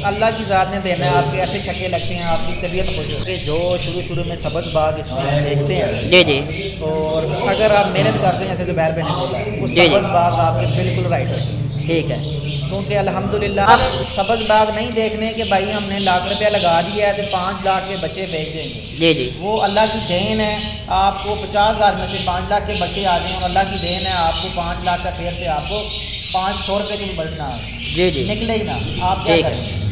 اللہ کی ذات نے دینا ہے، آپ کے ایسے چھکے لگتے ہیں، آپ کی طبیعت خوش ہوتی ہے۔ جو شروع میں سبز باغ اس میں دیکھتے ہیں جی جی اور اگر آپ محنت کرتے ہیں جیسے زبیر بھائی نے بولا وہ جی جی سبز باغ آپ کے بالکل رائٹ ہے، ٹھیک ہے۔ کیونکہ الحمدللہ اب سبز باغ نہیں دیکھنے کہ بھائی ہم نے لاکھ روپیہ لگا دیا ہے تو 5 لاکھ کے بچے بھیج دیں گے، جی جی وہ اللہ کی دین ہے۔ آپ کو 50,000 میں سے 5 لاکھ کے بچے آ جائیں اور اللہ کی دین ہے آپ کو 5 لاکھ کا پھر سے آپ کو 500 روپے کی بچنا جی جی نکلے ہی نا، آپ کیا ٹھیک ہے۔ کریں گے؟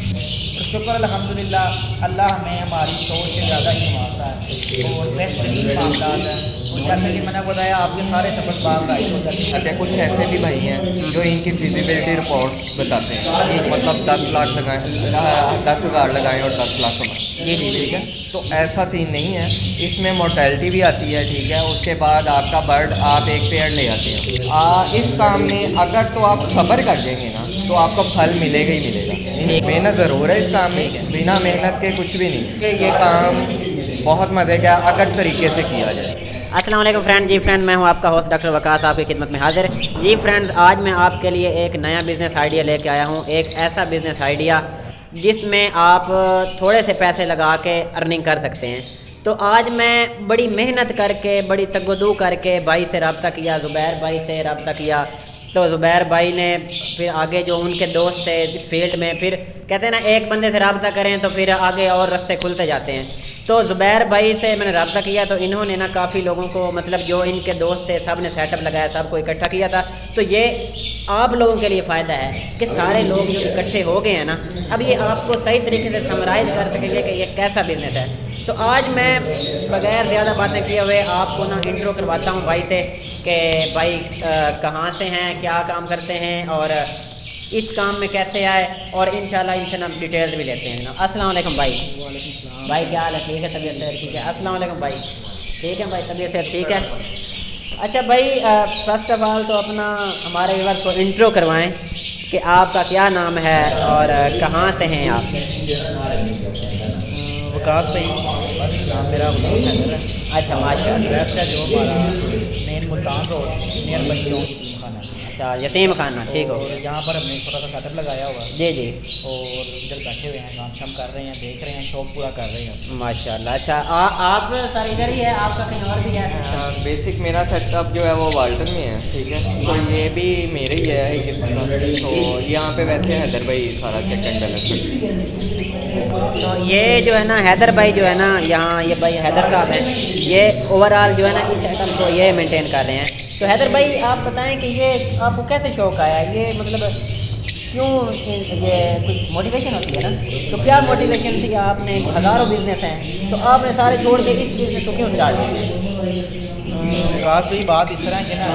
تو شکر الحمدللہ اللہ ہمیں ہماری سوچ سے زیادہ ہی نوازتا ہے اور بہترین معاملات ہیں، اور جیسے کہ میں نے بتایا آپ کے سارے سبز باغ رائٹ ہو جاتے ہیں۔ اچھا کچھ ایسے بھی بھائی ہیں جو ان کی فیزیبلٹی رپورٹس بتاتے ہیں، مطلب 10 لاکھ لگائیں، 10,000 لگائیں اور 10 لاکھ کمائیں، جی جی ٹھیک ہے۔ تو ایسا سین نہیں ہے، اس میں مورٹیلٹی بھی آتی ہے، ٹھیک ہے۔ اس کے بعد آپ کا برڈ آپ ایک پیڑ لے آتے ہیں، اس کام میں اگر تو آپ صبر کر دیں گے نا تو آپ کو پھل ملے گا ہی ملے گا۔ محنت ضرور ہے اس کام میں، بنا محنت کے کچھ بھی نہیں کہ یہ کام بہت مزے کا اگر طریقے سے کیا جائے۔ السلام علیکم فرینڈ، جی فرینڈ میں ہوں آپ کا ہوسٹ ڈاکٹر وقاص آپ کی خدمت میں حاضر۔ جی فرینڈ آج میں آپ کے لیے ایک نیا بزنس آئیڈیا لے کے آیا ہوں، ایک ایسا بزنس آئیڈیا جس میں آپ تھوڑے سے پیسے لگا کے ارننگ کر سکتے ہیں۔ تو آج میں بڑی محنت کر کے بڑی تگودو کر کے بھائی سے رابطہ کیا، زبیر بھائی سے رابطہ کیا، تو زبیر بھائی نے پھر آگے جو ان کے دوست تھے فیلڈ میں، پھر کہتے ہیں نا ایک بندے سے رابطہ کریں تو پھر آگے اور رستے کھلتے جاتے ہیں۔ تو زبیر بھائی سے میں نے رابطہ کیا تو انہوں نے نا کافی لوگوں کو مطلب جو ان کے دوست تھے سب نے سیٹ اپ لگایا، سب کو اکٹھا کیا تھا۔ تو یہ آپ لوگوں کے لیے فائدہ ہے کہ سارے لوگ جو اکٹھے ہو گئے ہیں نا، اب یہ آپ کو صحیح طریقے سے سمرائز کر سکیں گے کہ یہ کیسا بزنس ہے۔ تو آج میں بغیر زیادہ باتیں کیے ہوئے آپ کو نا انٹرو کرواتا ہوں بھائی سے کہ بھائی کہاں سے ہیں، کیا کام کرتے ہیں اور اس کام میں کیسے آئے، اور انشاءاللہ ان سے ہم ڈیٹیلز بھی لیتے ہیں۔ السلام علیکم بھائی۔ بھائی کیا حال ہے؟ ٹھیک ہے، طبیعت صحت ٹھیک ہے؟ السلام علیکم بھائی۔ ٹھیک ہے بھائی، طبیعت صحت ٹھیک ہے؟ اچھا بھائی فرسٹ آف آل تو اپنا ہمارے ویور کو انٹرو کروائیں کہ آپ کا کیا نام ہے اور کہاں سے ہیں آپ؟ وقاص بھائی نام میرا وقاص ہے۔ اچھا ماشاء اللہ۔ ایڈریس ہے جو ہمارا مین ملتان روڈ نیر بچوں خانہ، اچھا یتیم خانہ، ٹھیک ہو۔ اور یہاں پر ہم نے چھوٹا سا شٹر لگایا ہوا ہے جی جی اور ادھر بیٹھے ہوئے ہیں، کام شام کر رہے ہیں، دیکھ رہے ہیں، شوق پورا کر رہے ہیں۔ ماشاء اللہ۔ اچھا آپ سر ادھر ہی ہے، آپ کا کہیں اور بھی ہے؟ بیسک میرا سیٹ اپ جو ہے وہ والٹن میں ہے، ٹھیک ہے۔ تو یہ بھی میرے ہی ہے ایک قسم کا، تو یہاں پہ ویسے حیدر بھائی سارا چیک اینڈ بیلنس۔ تو یہ جو ہے نا حیدر بھائی جو ہے نا یہاں یہ بھائی حیدر صاحب ہیں، یہ اوور آل جو ہے نا اس سیٹ اپ کو یہ مینٹین کر رہے ہیں۔ تو حیدر بھائی آپ بتائیں کہ یہ آپ کو کیسے شوق آیا، یہ مطلب کیوں یہ کچھ موٹیویشن ہوتی ہے نا، تو کیا موٹیویشن تھی؟ آپ نے ہزاروں بزنس ہیں تو آپ نے سارے چھوڑ کے اس بزنس کو کیوں اسٹارٹ کیا؟ وقاص بھائی بات اس طرح کہ نا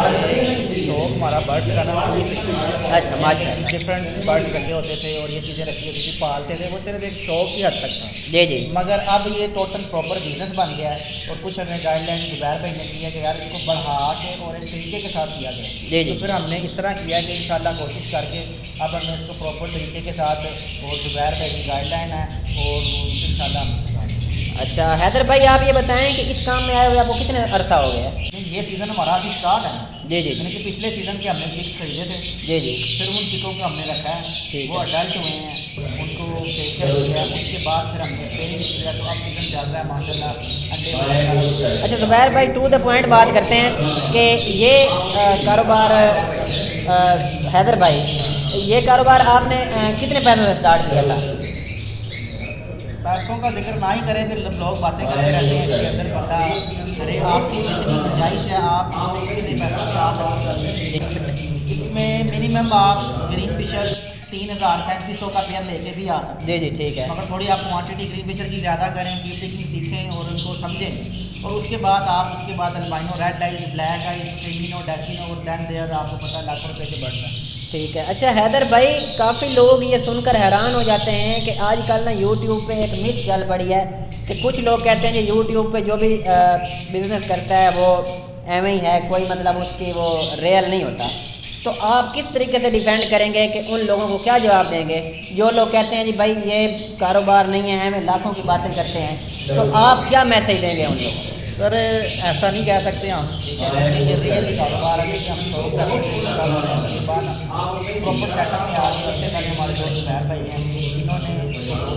شوق ہمارا برڈس کا نا اچھا ماشاء اللہ۔ ڈفرینٹ برڈس رکھے ہوتے تھے اور یہ چیزیں رکھی ہوتی تھی، پالتے تھے، وہ صرف ایک شوق کی حد تک تھا۔ جی جی مگر اب یہ ٹوٹل پراپر بزنس بن گیا ہے اور کچھ ہمیں گائیڈ لائن زبیر بھائی نے کی ہے کہ یار اس کو بڑھا کے اور ایک طریقے کے ساتھ کیا جی جائے۔ جی تو پھر ہم نے اس طرح کیا کہ انشاءاللہ کوشش کر کے اب ہم نے اس کو پراپر طریقے کے ساتھ، اور زبیر بھائی کی گائیڈ لائن ہے اور انشاءاللہ ہم اس کو۔ اچھا حیدر بھائی آپ یہ بتائیں کہ اس کام میں آئے ہوئے آپ کو کتنے عرصہ ہو گیا ہے؟ یہ سیزن ہمارا ابھی اسٹارٹ ہے نا، جی جی یعنی کہ پچھلے سیزن کے ہم نے چکس خریدے تھے، جی جی پھر ان چکوں کو ہم نے رکھا ہے، وہ اڈلٹ ہوئے ہیں، ان کو فیشل ہو گیا، اس کے بعد پھر ہم نے ٹریننگ کیا، تو اب سیزن چل رہا ہے ماشاء اللہ انڈے۔ اچھا زبیر بھائی ٹو دا پوائنٹ بات کرتے ہیں کہ یہ کاروبار حیدر بھائی یہ کاروبار آپ نے کتنے پیسوں سے اسٹارٹ کیا تھا؟ پیسوں کا ذکر نہ ہی کریں، پھر لوگ باتیں کرتے رہتے ہیں، اس کے اندر پتہ کرے آپ کی جتنی گنجائش ہے آپ اس میں کتنے پیسوں سے آ سکتے ہیں۔ اس میں منیمم آپ گرین فشر 3,000-3,500 کا پیئر لے کے بھی آ سکتے جی جی ٹھیک ہے۔ ہیں، مگر تھوڑی آپ کوانٹٹی گرین فشر کی زیادہ کریں، کی ٹیکنیک سیکھیں اور ان کو سمجھیں، اور اس کے بعد آپ اس کے بعد albino, red eyes, black eyes, cremino, ڈیکینو اور دین دیئر آپ کو پتہ لاکھوں روپے سے بڑھ رہا ہے۔ ٹھیک ہے۔ اچھا حیدر بھائی کافی لوگ یہ سن کر حیران ہو جاتے ہیں کہ آج کل نا یوٹیوب پہ ایک مت چل پڑی ہے کہ کچھ لوگ کہتے ہیں کہ یوٹیوب پہ جو بھی بزنس کرتا ہے وہ ایویں ہی ہے، کوئی مطلب اس کی وہ ریئل نہیں ہوتا۔ تو آپ کس طریقے سے ڈیفینڈ کریں گے کہ ان لوگوں کو کیا جواب دیں گے جو لوگ کہتے ہیں جی بھائی یہ کاروبار نہیں ہے، ہمیں لاکھوں کی باتیں کرتے ہیں، تو آپ کیا میسیج دیں گے ان لوگوں کو؟ سر ایسا نہیں کہہ سکتے ہم، یہ ریئل کاروبار ہے کہ ہم شوق کرتے ہیں، اس کے بعد پراپر سیٹ اپ میں آ کے، اس سے پہلے ہمارے دوست زبیر بھائی ہیں، انہوں نے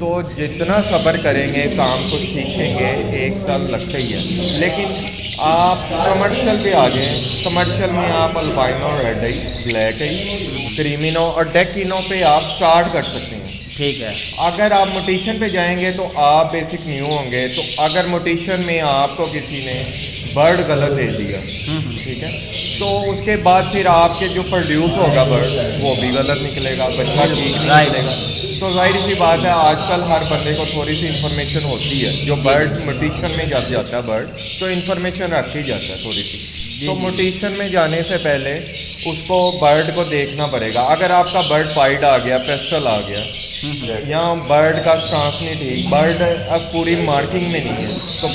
تو جتنا صبر کریں گے کام کو سیکھیں گے 1 سال لگتا ہی ہے. لیکن آپ کمرشل پہ آ جائیں, کمرشل میں آپ البائنو, ریڈ آئی, بلیک آئی, کریمینو اور ڈیکینو پہ آپ سٹارٹ کر سکتے ہیں. ٹھیک ہے. اگر آپ موٹیشن پہ جائیں گے تو آپ بیسک نیو ہوں گے, تو اگر موٹیشن میں آپ کو کسی نے برڈ غلط دے دیا, ٹھیک ہے, تو اس کے بعد پھر آپ کے جو پروڈیوس ہوگا برڈ وہ بھی غلط نکلے گا, بچہ ٹھیک نہیں نکلے گا. تو ظاہر سی بات ہے آج کل ہر بندے کو تھوڑی سی انفارمیشن ہوتی ہے, جو برڈ موٹیشن میں جب جاتا ہے برڈ تو انفارمیشن رکھ ہی جاتا ہے تھوڑی سی. تو موٹیشن میں جانے سے پہلے اس کو برڈ کو دیکھنا پڑے گا. اگر آپ کا برڈ پائڈ آ گیا, پیسٹل آ گیا, یا برڈ کا سٹانس نہیں ٹھیک, برڈ اب پوری مارکنگ میں نہیں ہے, تو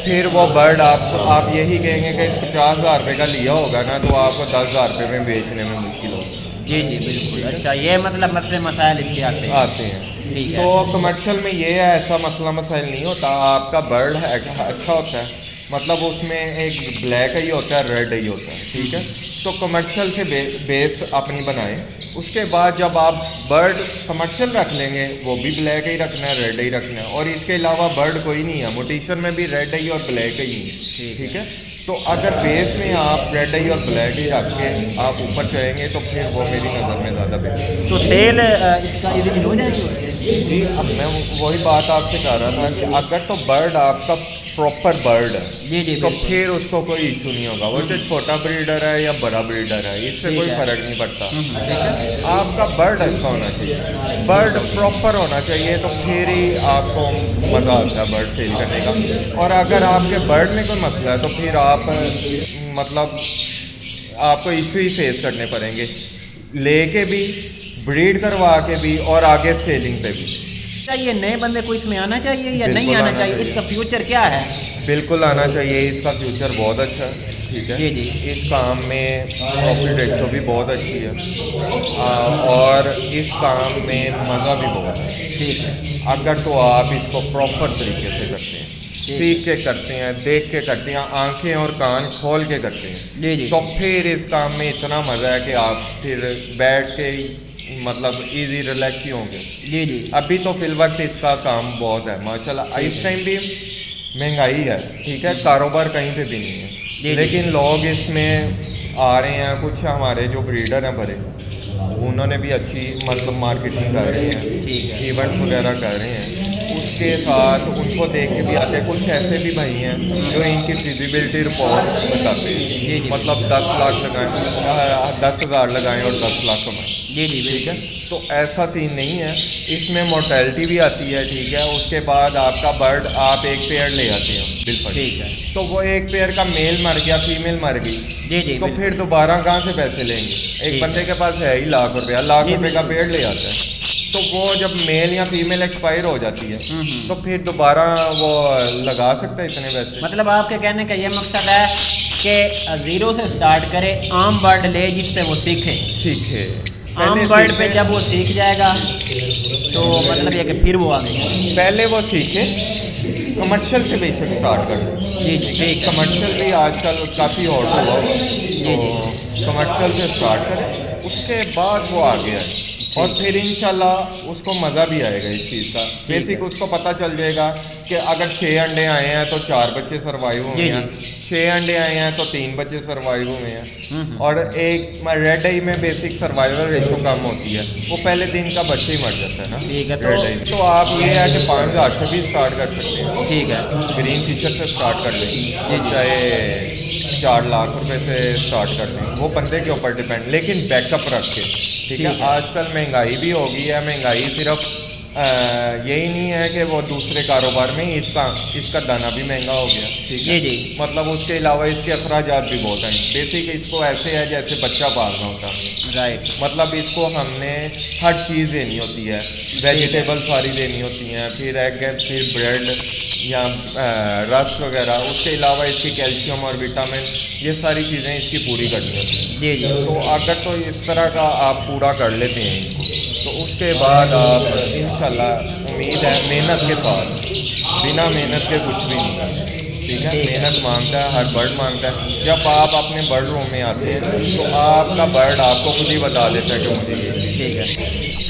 پھر وہ برڈ آپ یہی کہیں گے کہ 50,000 روپے کا لیا ہوگا نا, تو آپ کو 10,000 روپے میں بیچنے میں مشکل ہوگی. جی جی بالکل. اچھا, یہ مطلب مسئلے مسائل اس کے آتے ہیں. تو کمرشل میں یہ ہے, ایسا مسئلہ مسائل نہیں ہوتا. آپ کا برڈ اچھا ہوتا ہے, مطلب اس میں ایک بلیک ہی ہوتا ہے, ریڈ ہی ہوتا ہے, ٹھیک ہے. تو کمرشل سے بیس اپنی بنائیں. اس کے بعد جب آپ برڈ کمرشل رکھ لیں گے, وہ بھی بلیک ہی رکھنا ہے, ریڈ ہی رکھنا ہے, اور اس کے علاوہ برڈ کوئی نہیں ہے. موٹیشن میں بھی ریڈ ہی اور بلیک ہی ہے, ٹھیک ہے. تو اگر بیس میں آپ ریڈ ہی اور بلیک ہی رکھ کے آپ اوپر چاہیں گے تو پھر وہ میری نظر میں زیادہ بہتر ہے. تو سیل اس کا ایزیلی ہو جائے گا. جی, اب میں وہی بات آپ سے کہہ رہا تھا کہ اگر تو برڈ آپ کا پراپر برڈ ہے, جی تو پھر اس کو کوئی ایشو نہیں ہوگا. وہ جو چھوٹا بریڈر ہے یا بڑا بریڈر ہے, اس سے کوئی فرق نہیں پڑتا, ٹھیک ہے. آپ کا برڈ اچھا ہونا چاہیے, برڈ پراپر ہونا چاہیے, تو پھر ہی آپ کو مزہ آتا ہے برڈ سیل کرنے کا. اور اگر آپ کے برڈ میں کوئی مسئلہ ہے تو پھر آپ مطلب آپ کو ایشو ہی فیس کرنے پڑیں گے, لے کے بھی, بریڈ کروا کے بھی, اور آگے سیلنگ پہ بھی. یہ نئے بندے کو اس میں آنا چاہیے یا نہیں آنا چاہیے, اس کا فیوچر کیا ہے؟ بالکل آنا چاہیے, اس کا فیوچر بہت اچھا ہے, ٹھیک ہے. جی. اس کام میں پروفٹ ریشو بھی بہت اچھی ہے, اور اس کام میں مزہ بھی بہت ہے, ٹھیک ہے. اگر تو آپ اس کو پراپر طریقے سے کرتے ہیں, سیکھ کے کرتے ہیں, دیکھ کے کرتے ہیں, آنکھیں اور کان کھول کے کرتے ہیں, جی. تو پھر اس کام میں اتنا مزہ ہے کہ آپ پھر بیٹھ کے مطلب ایزی ریلیکس ہی ہوں گے. جی. ابھی تو فی الوقت اس کا کام بہت ہے ماشاءاللہ. اس ٹائم بھی مہنگائی ہے, ٹھیک ہے, کاروبار کہیں پہ بھی نہیں ہے, لیکن لوگ اس میں آ رہے ہیں. کچھ ہمارے جو بریڈر ہیں بڑے, انہوں نے بھی اچھی مطلب مارکیٹنگ کر رہے ہیں, ایونٹس وغیرہ کر رہے ہیں. اس کے ساتھ ان کو دیکھ کے بھی آتے ہیں. کچھ ایسے بھی بھائی ہیں جو ان کی فیزیبلٹی رپورٹ بتاتے ہیں, مطلب 10 لاکھ لگائیں, 10,000 لگائیں اور 10 لاکھ کمائیں. جی, ٹھیک ہے. تو ایسا سین نہیں ہے, اس میں مورٹیلٹی بھی آتی ہے, ٹھیک ہے. اس کے بعد آپ کا برڈ آپ ایک پیئر لے آتے ہیں بالکل, ٹھیک ہے. تو وہ ایک پیئر کا میل مر گیا, فیمیل مر گئی, جی, تو پھر دوبارہ کہاں سے پیسے لیں گے؟ ایک بندے کے پاس ہے ہی لاکھ روپے کا پیڑ لے آتا ہے, تو وہ جب میل یا فیمیل ایکسپائر ہو جاتی ہے تو پھر دوبارہ وہ لگا سکتا ہے اتنے پیسے. مطلب آپ کے کہنے کا یہ مقصد ہے کہ زیرو سے سٹارٹ کرے, عام برڈ لے جس پہ وہ سیکھے. عام برڈ پہ جب وہ سیکھ جائے گا تو مطلب یہ کہ پھر وہ آگے پہلے وہ سیکھے, کمرشل سے بیسک اسٹارٹ کر دیں. جی ٹھیک. کمرشل بھی آج کل کافی ہاٹ ہوا ہوا ہے, تو کمرشل سے اسٹارٹ کریں, اس کے بعد وہ آگے آئے, اور پھر انشاءاللہ اس کو مزہ بھی آئے گا اس چیز کا. بیسک اس کو پتہ چل جائے گا کہ اگر 6 انڈے آئے ہیں تو 4 بچے سروائیو ہوئے ہیں, 6 انڈے آئے ہیں تو 3 بچے سروائیو ہوئے ہیں, اور ایک ریڈ آئی میں بیسک سروائیول ریشو کم ہوتی ہے, وہ پہلے دن کا بچہ ہی مر جاتا ہے نا ریڈ آئی. تو آپ یہ ہے کہ 5,000 سے بھی اسٹارٹ کر سکتے ہیں, ٹھیک ہے. گرین فیچر سے اسٹارٹ کر لیں, چاہے 4 لاکھ روپے سے اسٹارٹ کر لیں, وہ بندے کے اوپر ڈپینڈ, لیکن بیک اپ رکھ کے, ٹھیک ہے. آج کل مہنگائی بھی ہو گئی ہے, مہنگائی صرف یہی نہیں ہے کہ وہ دوسرے کاروبار میں اس کا دانہ بھی مہنگا ہو گیا, ٹھیک ہے. مطلب اس کے علاوہ اس کے اخراجات بھی بہت ہیں. بیسک اس کو ایسے ہے جیسے بچہ پالنا ہوتا ہے, رائٹ. مطلب اس کو ہم نے ہر چیز دینی ہوتی ہے, ویجیٹیبل ساری دینی ہوتی ہیں, پھر ایگ, پھر بریڈ یا رس وغیرہ. اس کے علاوہ اس کی کیلشیم اور وٹامن, یہ ساری چیزیں اس کی پوری کرنی ہوتی ہیں. تو اگر تو اس طرح کا آپ پورا کر لیتے ہیں تو اس کے بعد آپ انشاءاللہ امید ہے محنت کے ساتھ, بنا محنت کے کچھ بھی نہیں ہے, ٹھیک ہے. محنت مانگتا ہے, ہر برڈ مانگتا ہے. جب آپ اپنے برڈ روم میں آتے ہیں تو آپ کا برڈ آپ کو خود ہی بتا دیتا ہے کہ مجھے یہ, ٹھیک ہے.